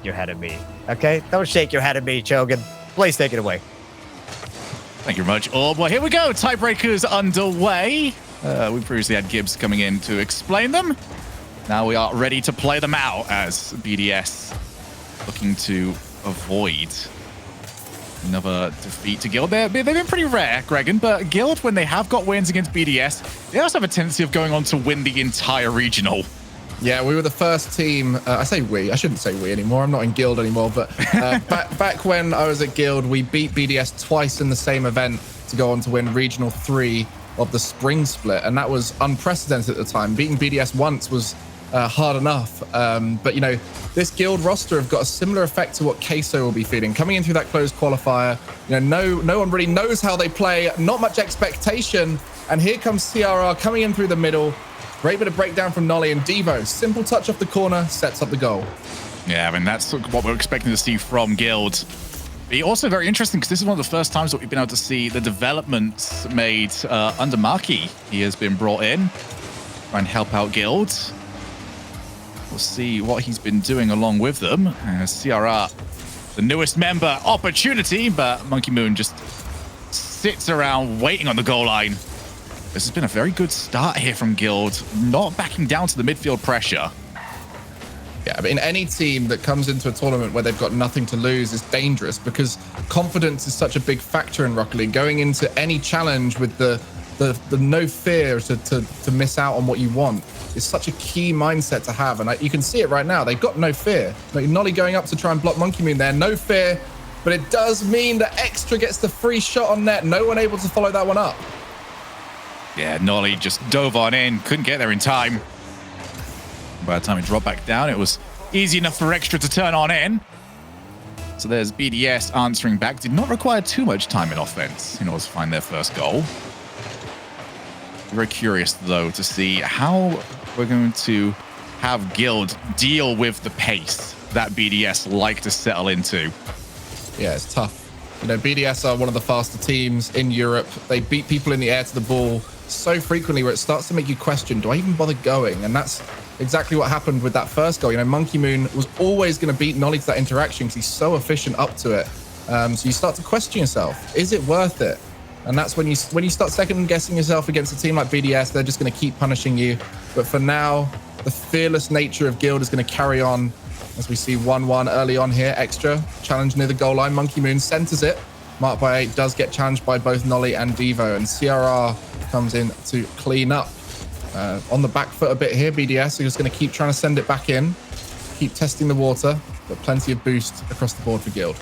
your head at me, okay? Don't shake your head at me, Chogan. Please take it away. Thank you very much, Orb. Well, here we go. Tiebreakers underway. We previously had Gibbs coming in to explain them. Now we are ready to play them out as BDS looking to avoid another defeat to Guild. They've been pretty rare, Gregan, but Guild, when they have got wins against BDS, they also have a tendency of going on to win the entire regional. Yeah, we were the first team. I say we. I shouldn't say we anymore. I'm not in Guild anymore. But back when I was at Guild, we beat BDS twice in the same event to go on to win Regional 3 of the Spring Split. And that was unprecedented at the time. Beating BDS once was hard enough. But, you know, this Guild roster have got a similar effect to what Queso will be feeling. Coming in through that closed qualifier, you know, no one really knows how they play. Not much expectation. And here comes CRR coming in through the middle. Great bit of breakdown from Nolly and Devo. Simple touch off the corner, sets up the goal. Yeah, I mean, that's what we're expecting to see from Guild. But also very interesting because this is one of the first times that we've been able to see the developments made under Marky. He has been brought in, try and help out Guild. We'll see what he's been doing along with them. CRR, the newest member, opportunity, but Monkey Moon just sits around waiting on the goal line. This has been a very good start here from Guild, not backing down to the midfield pressure. Yeah, I mean, any team that comes into a tournament where they've got nothing to lose is dangerous because confidence is such a big factor in Rocket League. Going into any challenge with the no fear to miss out on what you want is such a key mindset to have. And you can see it right now. They've got no fear. Like Nolly going up to try and block Monkey Moon there, no fear. But it does mean that Extra gets the free shot on net. No one able to follow that one up. Yeah, Nolly just dove on in, couldn't get there in time. By the time he dropped back down, it was easy enough for Extra to turn on in. So there's BDS answering back. Did not require too much time in offense in order to find their first goal. Very curious, though, to see how we're going to have Guild deal with the pace that BDS like to settle into. Yeah, it's tough. You know, BDS are one of the faster teams in Europe. They beat people in the air to the ball so frequently where it starts to make you question, do I even bother going? And that's exactly what happened with that first goal. You know, Monkey Moon was always going to beat Nolly to that interaction because he's so efficient up to it. So you start to question yourself, is it worth it? And that's when you start second guessing yourself against a team like BDS. They're just going to keep punishing you. But for now, the fearless nature of Guild is going to carry on as we see 1-1 early on here. Extra challenge near the goal line. Monkey Moon centers it. Marked by 8 does get challenged by both Nolly and Devo, and CRR comes in to clean up. On the back foot a bit here, BDS are just going to keep trying to send it back in, keep testing the water, but plenty of boost across the board for Guild.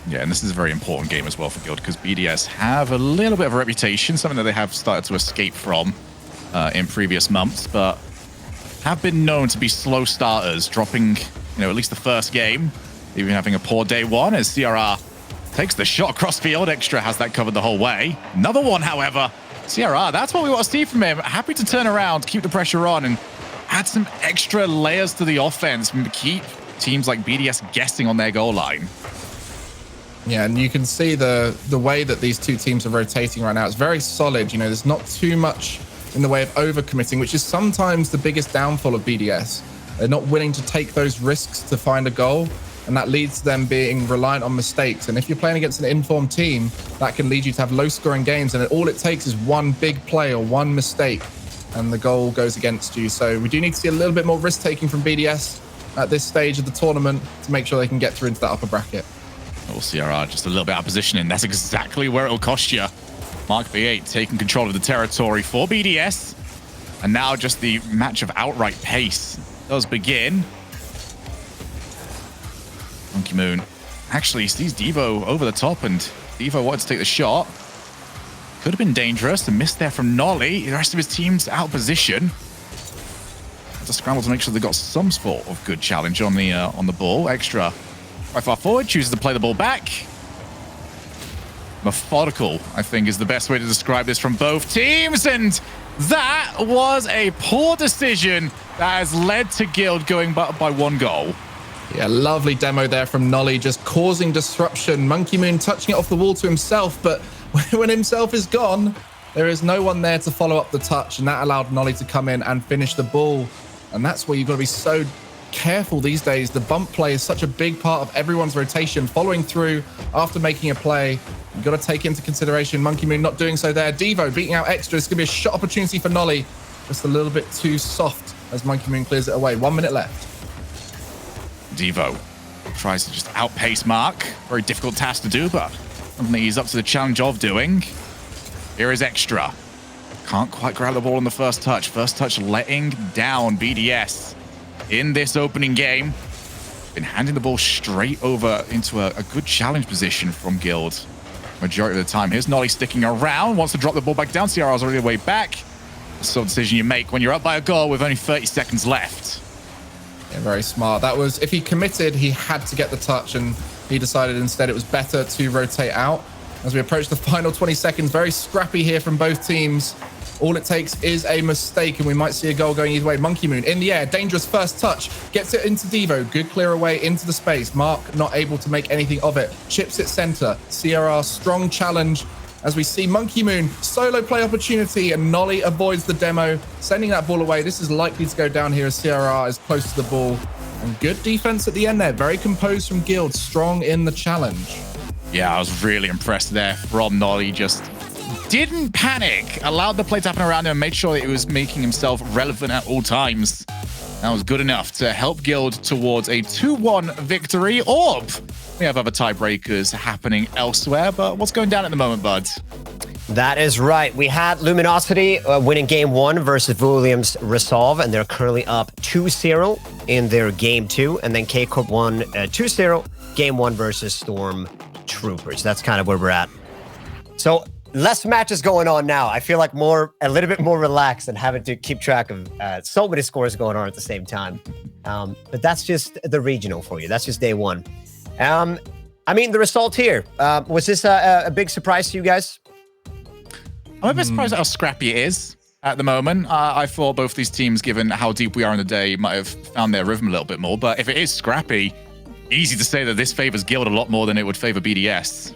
Yeah, and this is a very important game as well for Guild because BDS have a little bit of a reputation, something that they have started to escape from in previous months, but have been known to be slow starters, dropping, at least the first game, even having a poor day one as CRR takes the shot across field. Extra has that covered the whole way. Another one, however. CRR, that's what we want to see from him. Happy to turn around, keep the pressure on, and add some extra layers to the offense and keep teams like BDS guessing on their goal line. Yeah, and you can see the way that these two teams are rotating right now. It's very solid. You know, there's not too much in the way of overcommitting, which is sometimes the biggest downfall of BDS. They're not willing to take those risks to find a goal. And that leads to them being reliant on mistakes. And if you're playing against an informed team, that can lead you to have low-scoring games. And all it takes is one big play or one mistake, and the goal goes against you. So we do need to see a little bit more risk-taking from BDS at this stage of the tournament to make sure they can get through into that upper bracket. Oh, CRR just a little bit out of position, and that's exactly where it'll cost you. Mark B8 taking control of the territory for BDS. And now just the match of outright pace does begin. Monkey Moon actually sees Devo over the top, and Devo wanted to take the shot. Could have been dangerous. A miss there from Nolly. The rest of his team's out of position. Had to scramble to make sure they got some sort of good challenge on the ball. Extra quite far forward, chooses to play the ball back. Methodical, I think, is the best way to describe this from both teams, and that was a poor decision that has led to Guild going by one goal. Yeah, lovely demo there from Nolly, just causing disruption. Monkey Moon touching it off the wall to himself, but when himself is gone, there is no one there to follow up the touch, and that allowed Nolly to come in and finish the ball. And that's where you've got to be so careful these days. The bump play is such a big part of everyone's rotation. Following through after making a play, you've got to take into consideration Monkey Moon not doing so there. Devo beating out Extra. It's going to be a shot opportunity for Nolly. Just a little bit too soft as Monkey Moon clears it away. 1 minute left. Devo tries to just outpace Mark. Very difficult task to do, but something he's up to the challenge of doing. Here is Extra. Can't quite grab the ball on the first touch. First touch letting down BDS in this opening game. Been handing the ball straight over into a good challenge position from Guild majority of the time. Here's Nolly sticking around, wants to drop the ball back down. CRR's already way back. That's the sort of decision you make when you're up by a goal with only 30 seconds left. Yeah, very smart. That was, if he committed, he had to get the touch, and he decided instead it was better to rotate out. As we approach the final 20 seconds, very scrappy here from both teams. All it takes is a mistake, and we might see a goal going either way. Monkey Moon in the air, dangerous first touch, gets it into Devo. Good clear away into the space. Mark not able to make anything of it. Chips it center. CRR strong challenge as we see Monkey Moon solo play opportunity, and Nolly avoids the demo, sending that ball away. This is likely to go down here as CRR is close to the ball. And good defense at the end there. Very composed from Guild, strong in the challenge. Yeah, I was really impressed there from Nolly. Just didn't panic, allowed the play to happen around him, and made sure that he was making himself relevant at all times. That was good enough to help Guild towards a 2-1 victory. Orb, we have other tiebreakers happening elsewhere, but what's going down at the moment, bud? That is right. We had Luminosity winning game 1 versus Williams Resolve, and they're currently up 2-0 in their game 2. And then K-Corp won 2-0 game 1 versus Storm Troopers. That's kind of where we're at. So less matches going on now. I feel like a little bit more relaxed and having to keep track of so many scores going on at the same time. But that's just the regional for you. That's just day 1. I mean, the result here, was this a big surprise to you guys? I'm a bit surprised at how scrappy it is at the moment. I thought both these teams, given how deep we are in the day, might have found their rhythm a little bit more. But if it is scrappy, easy to say that this favors Guild a lot more than it would favor BDS.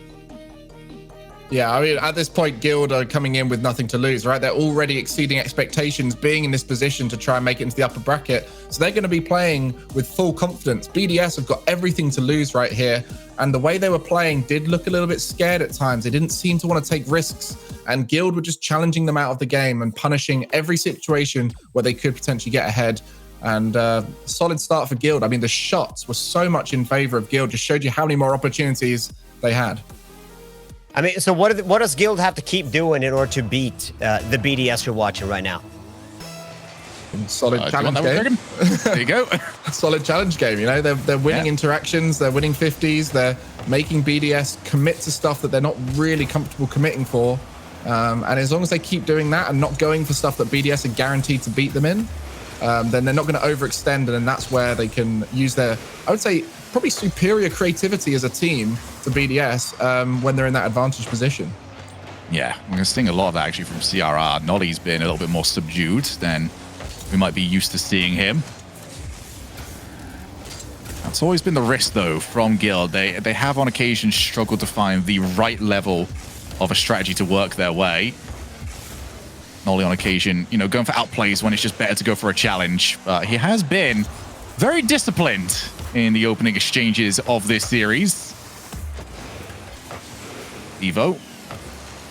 Yeah, I mean, at this point, Guild are coming in with nothing to lose, right? They're already exceeding expectations, being in this position to try and make it into the upper bracket. So they're going to be playing with full confidence. BDS have got everything to lose right here. And the way they were playing did look a little bit scared at times. They didn't seem to want to take risks. And Guild were just challenging them out of the game and punishing every situation where they could potentially get ahead. And solid start for Guild. I mean, the shots were so much in favor of Guild. Just showed you how many more opportunities they had. I mean, so what does Guild have to keep doing in order to beat the BDS you're watching right now? Solid challenge game. There you go. Solid challenge game. You know, they're winning interactions, they're winning 50s, they're making BDS commit to stuff that they're not really comfortable committing for. And as long as they keep doing that and not going for stuff that BDS are guaranteed to beat them in, then they're not going to overextend, and then that's where they can use their, I would say, probably superior creativity as a team to BDS when they're in that advantage position. Yeah, we're seeing a lot of that actually from CRR. Nolly's been a little bit more subdued than we might be used to seeing him. That's always been the risk, though, from Guild. They have on occasion struggled to find the right level of a strategy to work their way. Nolly on occasion, you know, going for outplays when it's just better to go for a challenge. But he has been very disciplined in the opening exchanges of this series. Evo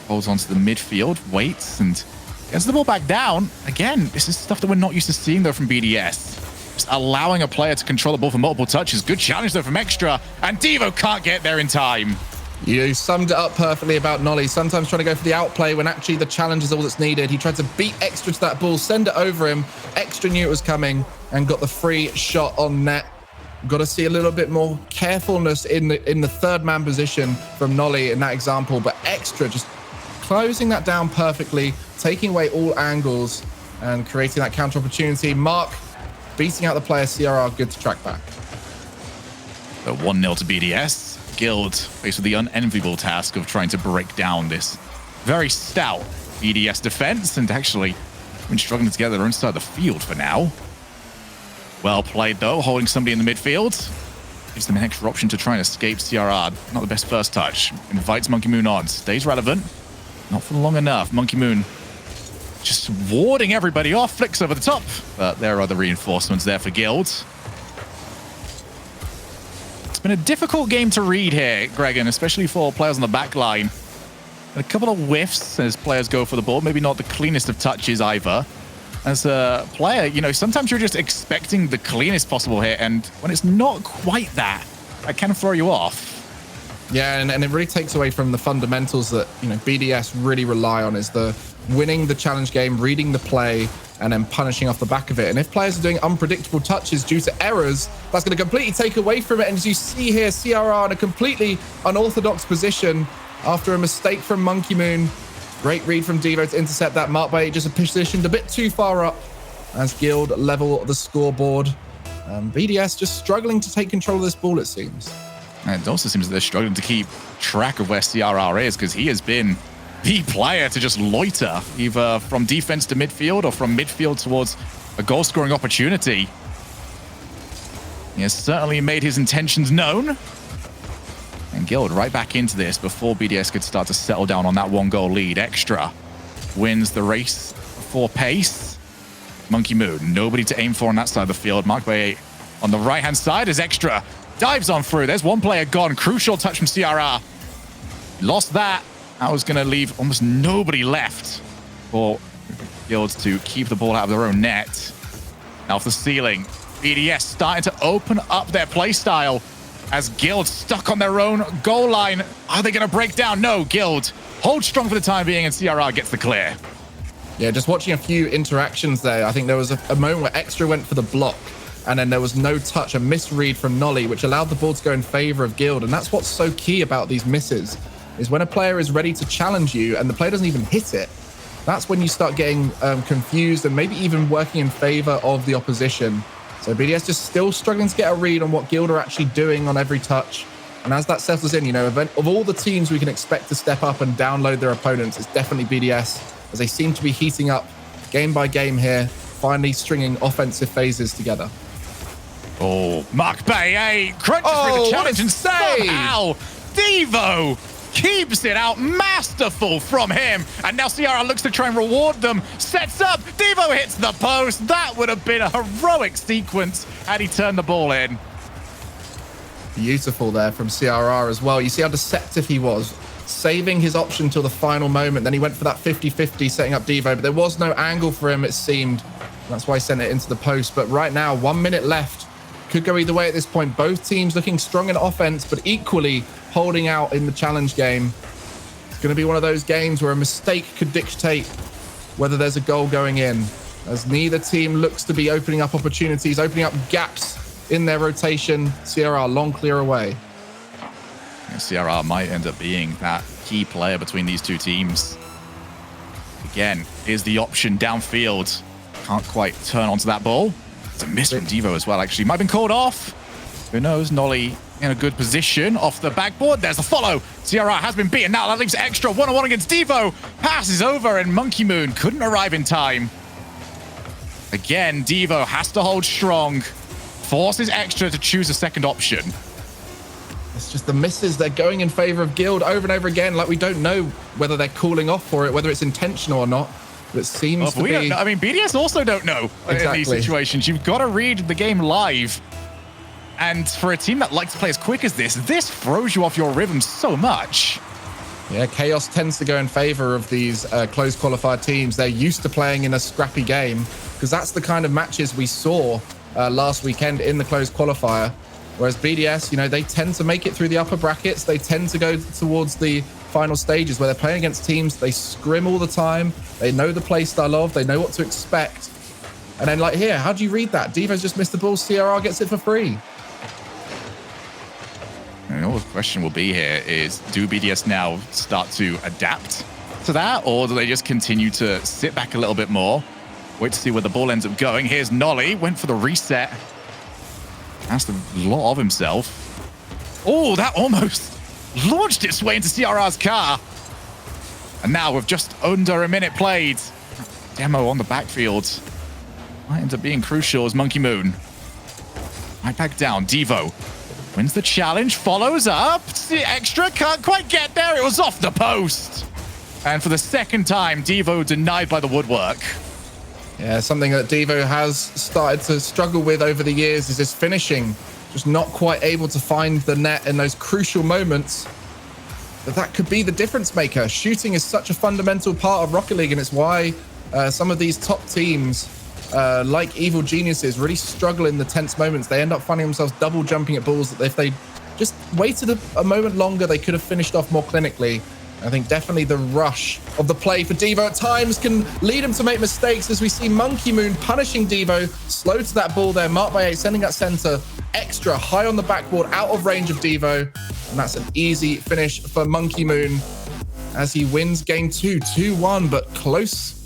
holds onto the midfield, waits, and gets the ball back down. Again, this is stuff that we're not used to seeing, though, from BDS. Just allowing a player to control the ball for multiple touches. Good challenge, though, from Extra, and Devo can't get there in time. You summed it up perfectly about Nolly. Sometimes trying to go for the outplay when actually the challenge is all that's needed. He tried to beat Extra to that ball, send it over him. Extra knew it was coming and got the free shot on net. Got to see a little bit more carefulness in the third man position from Nolly in that example, but Extra just closing that down perfectly, taking away all angles and creating that counter opportunity. Mark beating out the player. CRR good to track back. So 1-0 to BDS. Guild faced with the unenviable task of trying to break down this very stout BDS defense, and actually been struggling to get their own side of the field for now. Well played, though, holding somebody in the midfield. Gives them an extra option to try and escape CRR. Not the best first touch. Invites Monkey Moon on. Stays relevant. Not for long enough. Monkey Moon just warding everybody off. Flicks over the top. But there are the reinforcements there for Guild. been a difficult game to read here, Gregan, especially for players on the back line. And a couple of whiffs as players go for the ball. Maybe not the cleanest of touches either. As a player, you know, sometimes you're just expecting the cleanest possible here, and when it's not quite that, it can throw you off. Yeah, and it really takes away from the fundamentals that, you know, BDS really rely on, is the winning the challenge game, reading the play, and then punishing off the back of it. And if players are doing unpredictable touches due to errors, that's going to completely take away from it. And as you see here, CRR in a completely unorthodox position after a mistake from Monkey Moon. Great read from Devo to intercept that. Mark Bay just positioned a bit too far up as Guild level the scoreboard. BDS just struggling to take control of this ball, it seems. And it also seems that they're struggling to keep track of where CRR is, because he has been the player to just loiter, either from defense to midfield or from midfield towards a goal-scoring opportunity. He has certainly made his intentions known. And Guild right back into this before BDS could start to settle down on that 1-goal lead. Extra wins the race for pace. Monkey Moon, nobody to aim for on that side of the field. Mark Bay on the right-hand side as Extra dives on through. There's one player gone. Crucial touch from CRR. Lost that. That was going to leave almost nobody left for Guild to keep the ball out of their own net. Now off the ceiling, BDS starting to open up their play style as Guild stuck on their own goal line. Are they going to break down? No, Guild hold strong for the time being, and CRR gets the clear. Yeah, just watching a few interactions there. I think there was a moment where Extra went for the block, and then there was no touch, a misread from Nolly, which allowed the ball to go in favor of Guild. And that's what's so key about these misses, is when a player is ready to challenge you and the player doesn't even hit it, that's when you start getting confused and maybe even working in favor of the opposition. So BDS just still struggling to get a read on what Guild are actually doing on every touch. And as that settles in, you know, of all the teams we can expect to step up and download their opponents, it's definitely BDS, as they seem to be heating up game by game here, finally stringing offensive phases together. Oh, Mark Bay, crunches through the challenge, and somehow Devo keeps it out. Masterful from him. And now CRR looks to try and reward them. Sets up. Devo hits the post. That would have been a heroic sequence had he turned the ball in. Beautiful there from CRR as well. You see how deceptive he was, saving his option till the final moment. Then he went for that 50-50, setting up Devo, but there was no angle for him, it seemed. That's why he sent it into the post. But right now, 1 minute left. Could go either way at this point. Both teams looking strong in offense, but equally holding out in the challenge game. It's going to be one of those games where a mistake could dictate whether there's a goal going in, as neither team looks to be opening up opportunities, opening up gaps in their rotation. CRR long clear away. Yeah, CRR might end up being that key player between these two teams. Again, is the option downfield. Can't quite turn onto that ball. It's a miss from Devo as well, actually. Might have been called off. Who knows? Nolly in a good position off the backboard. There's the follow. CRR has been beaten. Now that leaves Extra 1-on-1 against Devo. Passes over, and Monkey Moon couldn't arrive in time. Again, Devo has to hold strong. Forces Extra to choose a second option. It's just the misses. They're going in favor of Guild over and over again. Like, we don't know whether they're calling off for it, whether it's intentional or not. But it seems to be... I mean, BDS also don't know in these situations. You've got to read the game live. And for a team that likes to play as quick as this throws you off your rhythm so much. Yeah, chaos tends to go in favor of these close qualifier teams. They're used to playing in a scrappy game, because that's the kind of matches we saw last weekend in the closed qualifier. Whereas BDS, you know, they tend to make it through the upper brackets. They tend to go towards the final stages where they're playing against teams they scrim all the time. They know the play style of, they know what to expect. And then, like here, how do you read that? Devo's just missed the ball. CRR gets it for free. And all the question will be here is, do BDS now start to adapt to that, or do they just continue to sit back a little bit more, wait to see where the ball ends up going? Here's Nolly, went for the reset. Asked a lot of himself. Oh, that almost launched its way into CRR's car. And now with just under a minute played, Demo on the backfield might end up being crucial as Monkey Moon. Right back down, Devo wins the challenge, follows up. The Extra can't quite get there. It was off the post. And for the second time, Devo denied by the woodwork. Yeah, something that Devo has started to struggle with over the years is his finishing. just not quite able to find the net in those crucial moments. But that could be the difference maker. Shooting is such a fundamental part of Rocket League, and it's why some of these top teams, like Evil Geniuses, really struggle in the tense moments. They end up finding themselves double jumping at balls that if they just waited a moment longer, they could have finished off more clinically. I think definitely the rush of the play for Devo at times can lead him to make mistakes, as we see Monkey Moon punishing Devo, slow to that ball there, marked by 8, sending that center extra high on the backboard, out of range of Devo. And that's an easy finish for Monkey Moon as he wins game 2, 2-1, but close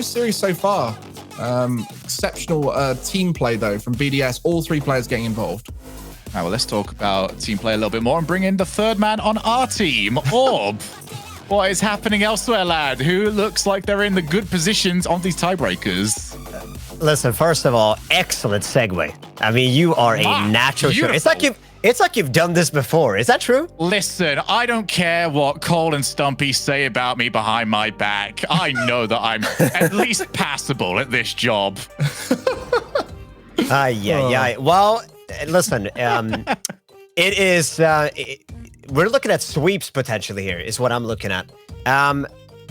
series so far. Exceptional team play though from BDS, all 3 players getting involved. All right, well, let's talk about team play a little bit more and bring in the third man on our team, Orb. What is happening elsewhere, lad? Who looks like they're in the good positions on these tiebreakers? Listen, first of all, excellent segue. I mean, you are a natural shooter. It's like you've done this before. Is that true? Listen, I don't care what Cole and Stumpy say about me behind my back. I know that I'm at least passable at this job. Yeah. Well, listen, it is... we're looking at sweeps potentially here, is what I'm looking at.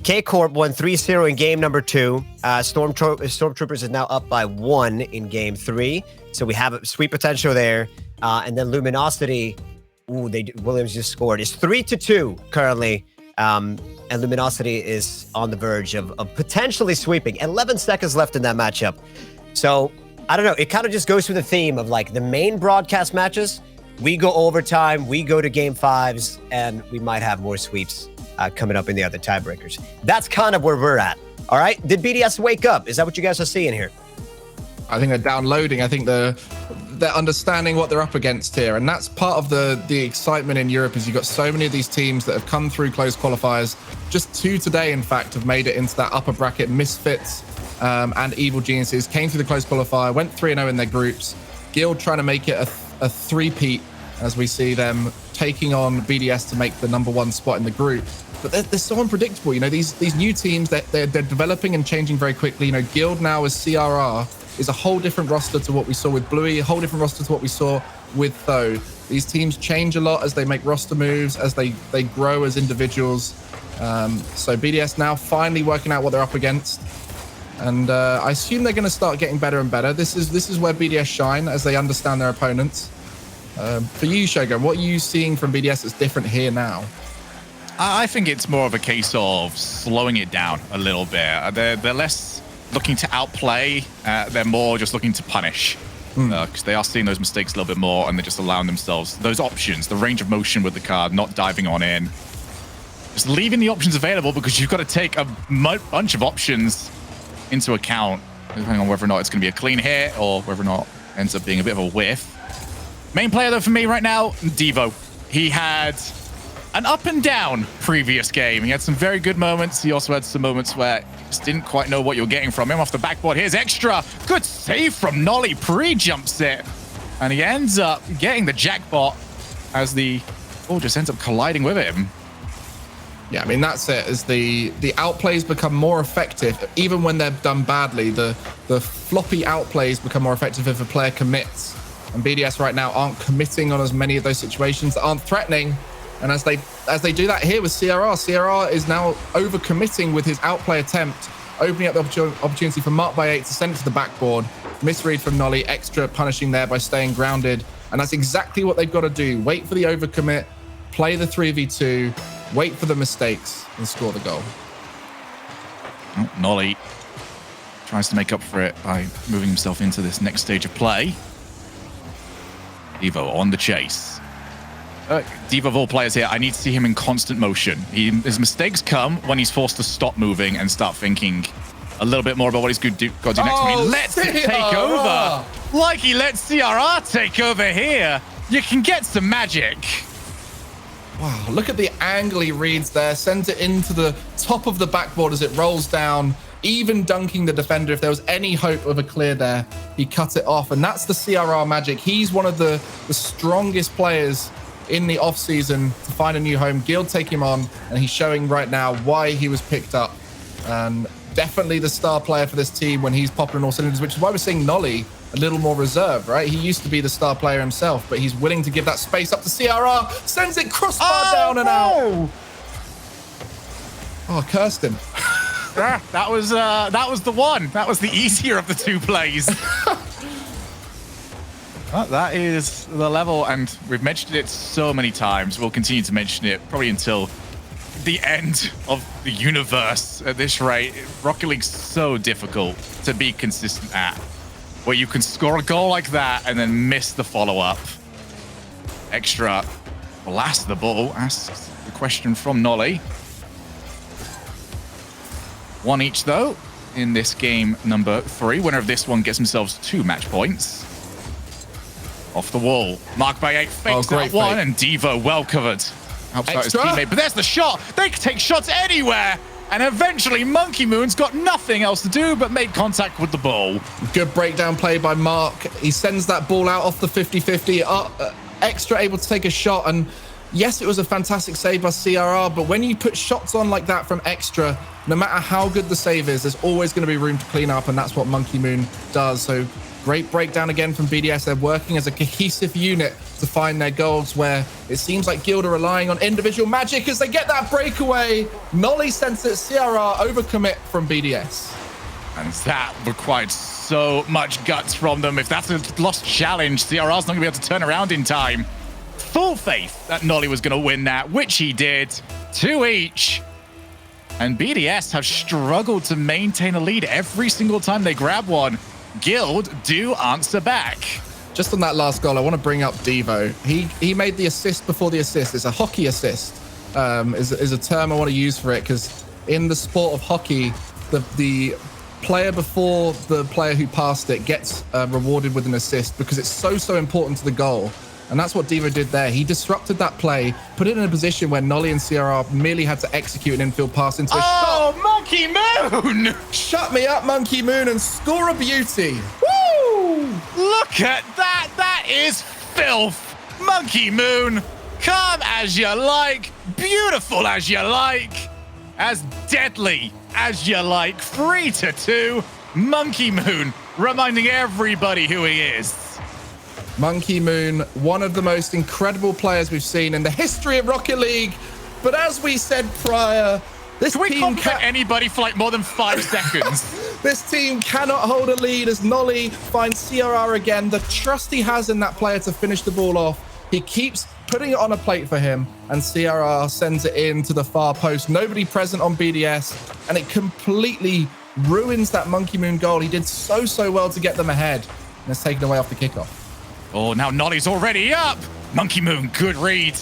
K-Corp won 3-0 in game number 2. Stormtroopers is now up by 1 in game 3. So we have a sweep potential there. And then Luminosity, Williams just scored. It's 3-2 currently. And Luminosity is on the verge of potentially sweeping. 11 seconds left in that matchup. So, I don't know. It kind of just goes through the theme of like the main broadcast matches. We go overtime, we go to game 5s, and we might have more sweeps coming up in the other tiebreakers. That's kind of where we're at. All right? Did BDS wake up? Is that what you guys are seeing here? I think they're downloading. I think they're understanding what they're up against here. And that's part of the excitement in Europe, is you've got so many of these teams that have come through close qualifiers. Just 2 today, in fact, have made it into that upper bracket. Misfits and Evil Geniuses came through the close qualifier, went 3-0 in their groups. Guild trying to make it a three-peat, as we see them taking on BDS to make the #1 spot in the group. But they're so unpredictable. You know, these new teams, they're developing and changing very quickly. You know, Guild now as CRR is a whole different roster to what we saw with Bluey, a whole different roster to what we saw with Tho. These teams change a lot as they make roster moves, as they grow as individuals. So BDS now finally working out what they're up against. And I assume they're going to start getting better and better. This is where BDS shine, as they understand their opponents. For you, Shogun, what are you seeing from BDS that's different here now? I think it's more of a case of slowing it down a little bit. They're less looking to outplay. They're more just looking to punish, because they are seeing those mistakes a little bit more, and they're just allowing themselves those options, the range of motion with the card, not diving on in. Just leaving the options available, because you've got to take a bunch of options into account, depending on whether or not it's going to be a clean hit or whether or not it ends up being a bit of a whiff. Main player, though, for me right now, Devo. He had an up and down previous game. He had some very good moments. He also had some moments where you just didn't quite know what you were getting from him off the backboard. Here's extra. Good save from Nolly. Pre-jumps it. And he ends up getting the jackpot as the ball just ends up colliding with him. Yeah, I mean, that's it. As the outplays become more effective, even when they're done badly, the floppy outplays become more effective if a player commits. And BDS right now aren't committing on as many of those situations that aren't threatening. And as they do that here with CRR is now over-committing with his outplay attempt, opening up the opportunity for Mark by 8 to send it to the backboard. Misread from Nolly, extra punishing there by staying grounded. And that's exactly what they've got to do. Wait for the overcommit, play the 3v2, wait for the mistakes, and score the goal. Oh, Nolly tries to make up for it by moving himself into this next stage of play. Devo on the chase. Devo, of all players here, I need to see him in constant motion. His mistakes come when he's forced to stop moving and start thinking a little bit more about what he's got to do next. When he lets it take over, like he lets CRR take over here, you can get some magic. Wow, look at the angle he reads there. Sends it into the top of the backboard as it rolls down, even dunking the defender. If there was any hope of a clear there, he cut it off. And that's the CRR magic. He's one of the strongest players in the off-season to find a new home. Guild take him on, and he's showing right now why he was picked up. And definitely the star player for this team when he's popping on all cylinders, which is why we're seeing Nolly a little more reserved, right? He used to be the star player himself, but he's willing to give that space up to CRR. Sends it crossbar down and out. Oh, Kirsten. That was the one. That was the easier of the two plays. That is the level, and we've mentioned it so many times. We'll continue to mention it probably until the end of the universe at this rate. Rocket League's so difficult to be consistent at, where you can score a goal like that and then miss the follow-up. Extra blasts the ball, asks the question from Nolly. One each, though, in this game number 3. Winner of this one gets themselves 2 match points. Off the wall. Mark by 8 fakes that one, and Devo well covered. Helps out his teammate, but there's the shot. They can take shots anywhere. And eventually, Monkey Moon's got nothing else to do but make contact with the ball. Good breakdown play by Mark. He sends that ball out off the 50-50. Extra able to take a shot. And yes, it was a fantastic save by CRR, but when you put shots on like that from Extra, no matter how good the save is, there's always going to be room to clean up, and that's what Monkey Moon does. So great breakdown again from BDS. They're working as a cohesive unit to find their goals, where it seems like Guild are relying on individual magic as they get that breakaway. Nolly sends it, CRR overcommit from BDS. And that required so much guts from them. If that's a lost challenge, CRR's not going to be able to turn around in time. Full faith that Nolly was going to win that, which he did. 2 each. And BDS have struggled to maintain a lead every single time they grab one. Guild do answer back. Just on that last goal, I want to bring up Devo. He made the assist before the assist. It's a hockey assist, is a term I want to use for it, because in the sport of hockey, the player before the player who passed it gets rewarded with an assist because it's so important to the goal. And that's what Devo did there. He disrupted that play, put it in a position where Nolly and CRR merely had to execute an infield pass into a shot. Oh, Monkey Moon! Shut me up, Monkey Moon, and score a beauty. Woo! Look at that. That is filth. Monkey Moon, calm as you like, beautiful as you like, as deadly as you like. 3-2. Monkey Moon reminding everybody who he is. Monkey Moon, one of the most incredible players we've seen in the history of Rocket League. But as we said prior, this Can we team compliment anybody for like more than 5 seconds? This team cannot hold a lead as Nolly finds CRR again. The trust he has in that player to finish the ball off. He keeps putting it on a plate for him, and CRR sends it into the far post. Nobody present on BDS, and it completely ruins that Monkey Moon goal. He did so well to get them ahead, and it's taken away off the kickoff. Oh, now Nolly's already up. Monkey Moon, good read.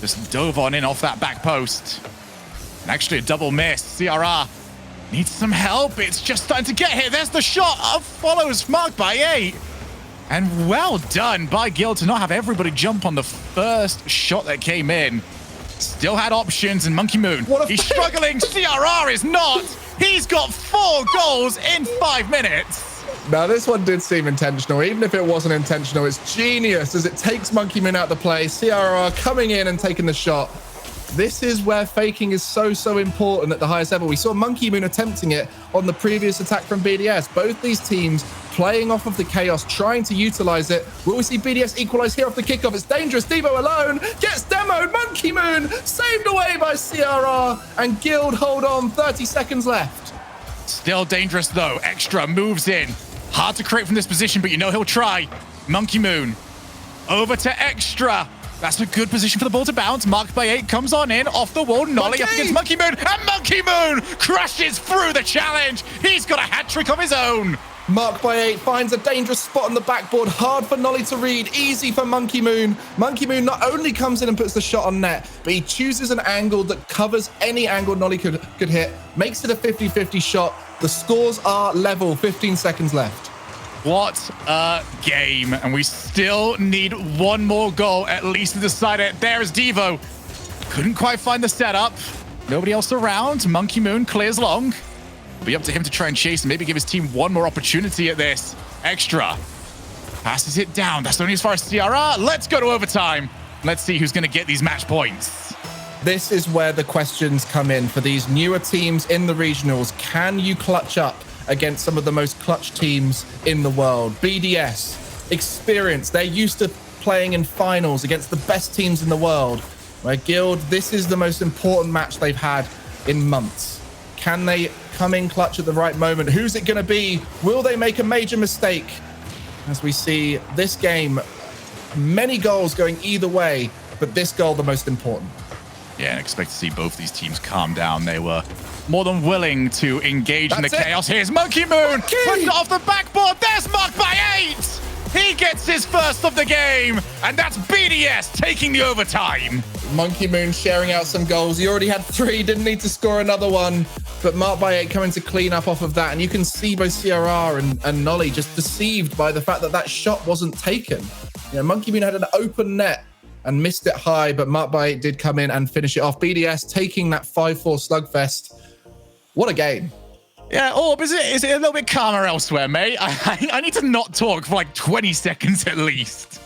Just dove on in off that back post. And actually a double miss. CRR needs some help. It's just starting to get here. There's the shot. Follows Mark by 8. And well done by Guild to not have everybody jump on the first shot that came in. Still had options, and Monkey Moon, he's struggling. CRR is not. He's got 4 goals in 5 minutes. Now, this one did seem intentional. Even if it wasn't intentional, it's genius as it takes Monkey Moon out of the play. CRR coming in and taking the shot. This is where faking is so important at the highest level. We saw Monkey Moon attempting it on the previous attack from BDS. Both these teams playing off of the chaos, trying to utilize it. Will we see BDS equalize here off the kickoff? It's dangerous. Devo alone gets demoed. Monkey Moon saved away by CRR, and Guild hold on. 30 seconds left. Still dangerous though. Extra moves in. Hard to create from this position, but you know he'll try. Monkey Moon over to Extra. That's a good position for the ball to bounce. Marked by 8 comes on in off the wall. Nolly up against Monkey Moon, and Monkey Moon crashes through the challenge. He's got a hat trick of his own. Marked by 8 finds a dangerous spot on the backboard. Hard for Nolly to read. Easy for Monkey Moon. Monkey Moon not only comes in and puts the shot on net, but he chooses an angle that covers any angle Nolly could hit. Makes it a 50-50 shot. The scores are level. 15 seconds left. What a game. And we still need one more goal at least to decide it. There's Devo. Couldn't quite find the setup. Nobody else around. Monkey Moon clears long. It'll be up to him to try and chase and maybe give his team one more opportunity at this. Extra passes it down. That's only as far as CRR. Let's go to overtime. Let's see who's going to get these match points. This is where the questions come in for these newer teams in the regionals. Can you clutch up against some of the most clutch teams in the world. BDS, experience. They're used to playing in finals against the best teams in the world. Where Guild, this is the most important match they've had in months. Can they come in clutch at the right moment? Who's it going to be? Will they make a major mistake? As we see this game, many goals going either way, but this goal the most important. Yeah, and expect to see both these teams calm down. They were more than willing to engage in the chaos. Here's Monkey Moon, puts it off the backboard. There's Mark by 8. He gets his first of the game, and that's BDS taking the overtime. Monkey Moon sharing out some goals. He already had 3, didn't need to score another one, but Mark by 8 coming to clean up off of that. And you can see both CRR and Nolly just deceived by the fact that that shot wasn't taken. You know, Monkey Moon had an open net and missed it high, but Mark by 8 did come in and finish it off. BDS taking that 5-4 slugfest. What a game. Yeah, Orb, is it a little bit calmer elsewhere, mate? I need to not talk for like 20 seconds at least.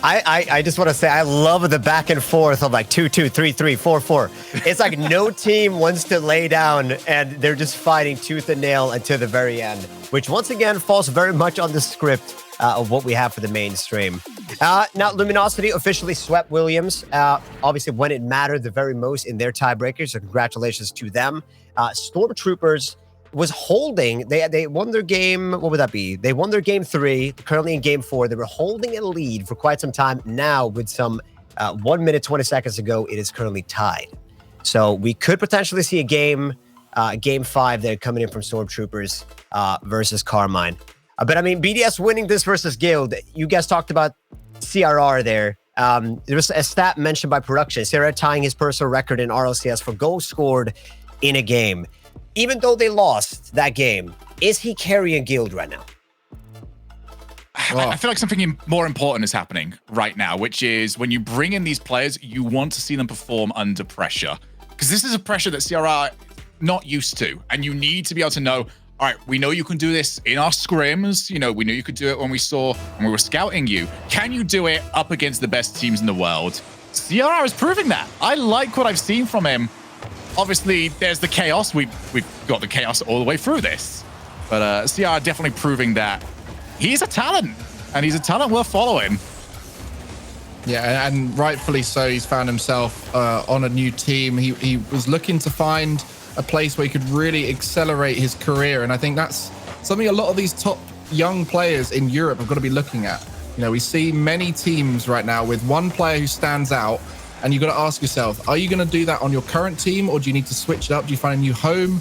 I just want to say I love the back and forth of like 2-2, 3-3, 4-4. It's like no team wants to lay down and they're just fighting tooth and nail until the very end, which once again falls very much on the script of what we have for the mainstream. Now, Luminosity officially swept Williams, obviously when it mattered the very most in their tiebreakers, so congratulations to them. Stormtroopers was holding, they won their game, what would that be? They won their game 3, currently in game 4. They were holding a lead for quite some time. Now, with some 1 minute, 20 seconds to go, it is currently tied. So we could potentially see a game 5 there coming in from Stormtroopers versus Carmine. But I mean, BDS winning this versus Guild, you guys talked about CRR there. There was a stat mentioned by production. CRR tying his personal record in RLCS for goals scored in a game. Even though they lost that game, is he carrying Guild right now? I feel like something more important is happening right now, which is when you bring in these players, you want to see them perform under pressure. Because this is a pressure that CRR not used to. And you need to be able to know, all right, we know you can do this in our scrims. You know, we knew you could do it when we were scouting you. Can you do it up against the best teams in the world? CRR is proving that. I like what I've seen from him. Obviously, there's the chaos. We've got the chaos all the way through this. But CR definitely proving that he's a talent, and he's a talent worth following. Yeah, and rightfully so. He's found himself on a new team. He was looking to find a place where he could really accelerate his career. And I think that's something a lot of these top young players in Europe have got to be looking at. You know, we see many teams right now with one player who stands out, and you've got to ask yourself, are you going to do that on your current team, or do you need to switch it up? Do you find a new home?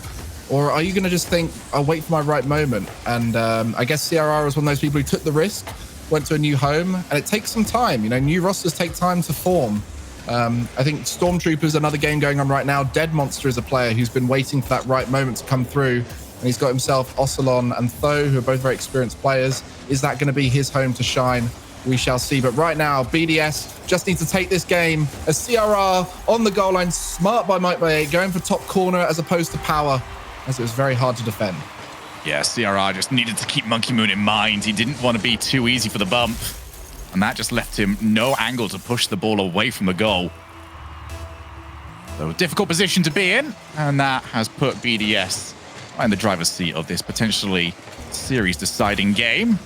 Or are you going to just think, I'll wait for my right moment? And I guess CRR is one of those people who took the risk, went to a new home, and it takes some time. You know, new rosters take time to form. I think Stormtroopers, another game going on right now. Dead Monster is a player who's been waiting for that right moment to come through. And he's got himself Ocelon and Tho, who are both very experienced players. Is that going to be his home to shine? We shall see. But right now, BDS just needs to take this game. As CRR on the goal line, smart by Mike by 8, going for top corner as opposed to power, as it was very hard to defend. Yeah, CRR just needed to keep Monkey Moon in mind. He didn't want to be too easy for the bump. And that just left him no angle to push the ball away from the goal. So a difficult position to be in. And that has put BDS in the driver's seat of this potentially series-deciding game.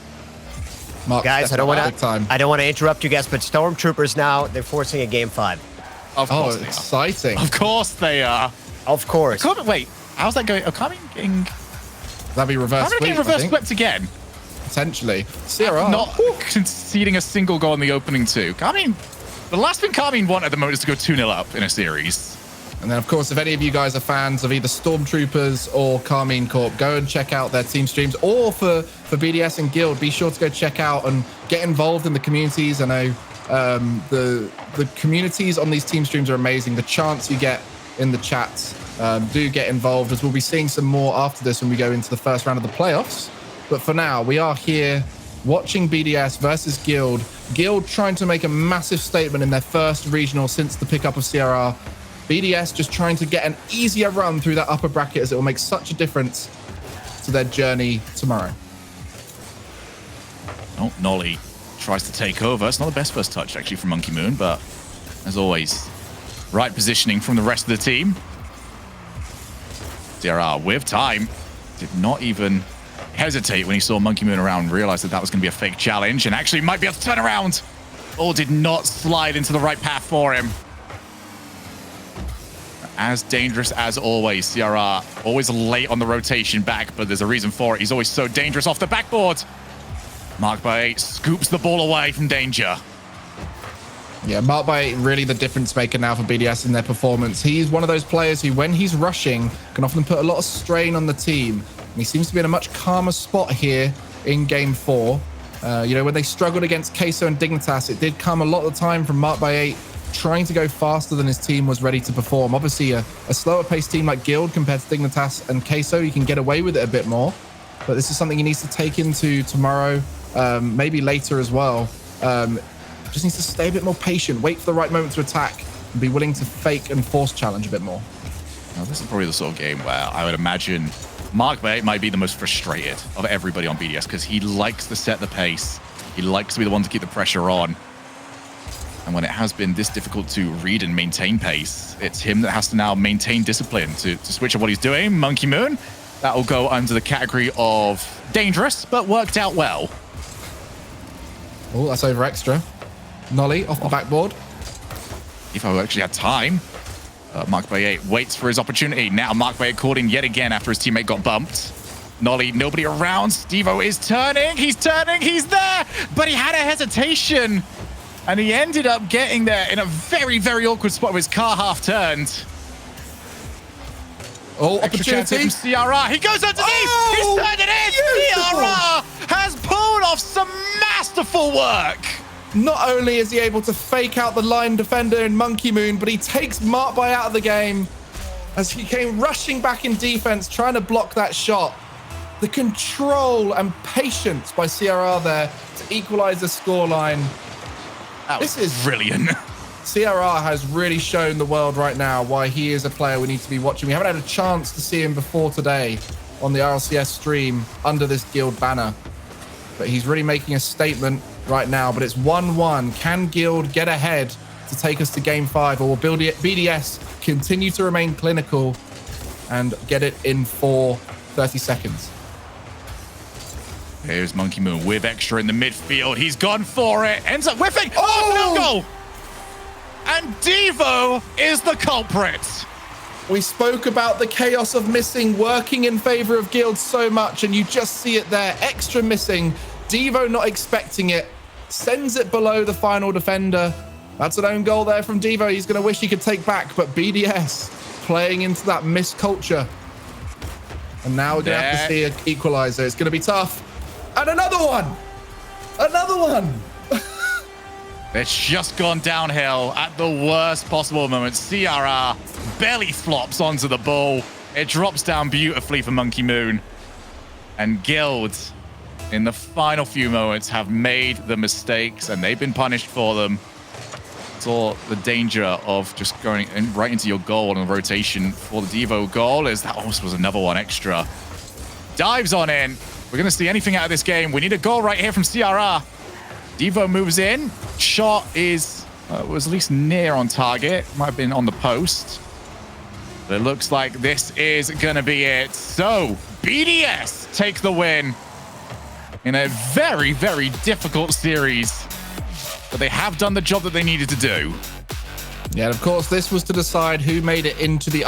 Mark, guys, I don't want to interrupt you guys, but Stormtroopers now, they're forcing a game 5. Of course they exciting. Of course they are. Of course. Wait, how's that going? Carmine getting... That'd be reverse sweep, getting reverse swept again? Potentially. CRR. Not conceding a single goal in the opening 2. Carmine, the last thing Carmine wanted at the moment is to go 2-0 up in a series. And then, of course, if any of you guys are fans of either Stormtroopers or Carmine Corp, go and check out their team streams. Or for BDS and Guild, be sure to go check out and get involved in the communities. I know the communities on these team streams are amazing. The chants you get in the chats, do get involved, as we'll be seeing some more after this when we go into the first round of the playoffs. But for now, we are here watching BDS versus Guild. Guild trying to make a massive statement in their first regional since the pickup of CRR. BDS just trying to get an easier run through that upper bracket, as it will make such a difference to their journey tomorrow. Oh, Nolly tries to take over. It's not the best first touch, actually, from Monkey Moon, but as always, right positioning from the rest of the team. CRR with time did not even hesitate when he saw Monkey Moon around, realized that that was going to be a fake challenge, and actually might be able to turn around. All did not slide into the right path for him. As dangerous as always, CRR always late on the rotation back, but there's a reason for it. He's always so dangerous off the backboard. Marked by 8 scoops the ball away from danger. Yeah, Marked by 8 really the difference maker now for BDS in their performance. He's one of those players who, when he's rushing, can often put a lot of strain on the team. And he seems to be in a much calmer spot here in game 4. You know, when they struggled against Queso and Dignitas, it did come a lot of the time from Marked by 8 trying to go faster than his team was ready to perform. Obviously, a slower paced team like Guild compared to Dignitas and Queso, you can get away with it a bit more. But this is something he needs to take into tomorrow, maybe later as well. Just needs to stay a bit more patient, wait for the right moment to attack, and be willing to fake and force challenge a bit more. Now, this is probably the sort of game where I would imagine Mark Bay might be the most frustrated of everybody on BDS because he likes to set the pace. He likes to be the one to keep the pressure on. And when it has been this difficult to read and maintain pace, it's him that has to now maintain discipline to switch up what he's doing. Monkey Moon, that will go under the category of dangerous, but worked out well. Oh, that's over extra. Nolly off the backboard. Evo actually had time. Mark by 8 waits for his opportunity. Now Mark by 8 caught in yet again after his teammate got bumped. Nolly, nobody around. Stevo is turning. He's turning. He's there. But he had a hesitation. And he ended up getting there in a very, very awkward spot with his car half turned. Oh, Extra opportunity. from CRR. He goes underneath. Oh, He's turned it in. CRR has pulled off some masterful work. Not only is he able to fake out the line defender in Monkey Moon, but he takes Mark by out of the game as he came rushing back in defense, trying to block that shot. The control and patience by CRR there to equalize the scoreline. This is brilliant. CRR has really shown the world right now why he is a player we need to be watching. We haven't had a chance to see him before today on the RLCS stream under this Guild banner, but he's really making a statement right now. But it's 1-1. Can Guild get ahead to take us to game 5, or will BDS continue to remain clinical and get it in for 30 seconds? Here's Monkey Moon with extra in the midfield. He's gone for it. Ends up whiffing. Oh, no goal. And Devo is the culprit. We spoke about the chaos of missing working in favor of Guild so much, and you just see it there. Extra missing. Devo not expecting it. Sends it below the final defender. That's an own goal there from Devo. He's going to wish he could take back, but BDS playing into that missed culture. And now we're going to have to see an equalizer. It's going to be tough. And another one. Another one. It's just gone downhill at the worst possible moment. CRR belly flops onto the ball. It drops down beautifully for Monkey Moon. And Guild, in the final few moments, have made the mistakes, and they've been punished for them. Saw the danger of just going right into your goal on a rotation for the Devo goal, as that almost was another one extra. Dives on in. We're going to see anything out of this game. We need a goal right here from CRR. Devo moves in. Shot is was at least near on target. Might have been on the post. But it looks like this is going to be it. So BDS take the win in a very, very difficult series. But they have done the job that they needed to do. Yeah, and of course, this was to decide who made it into the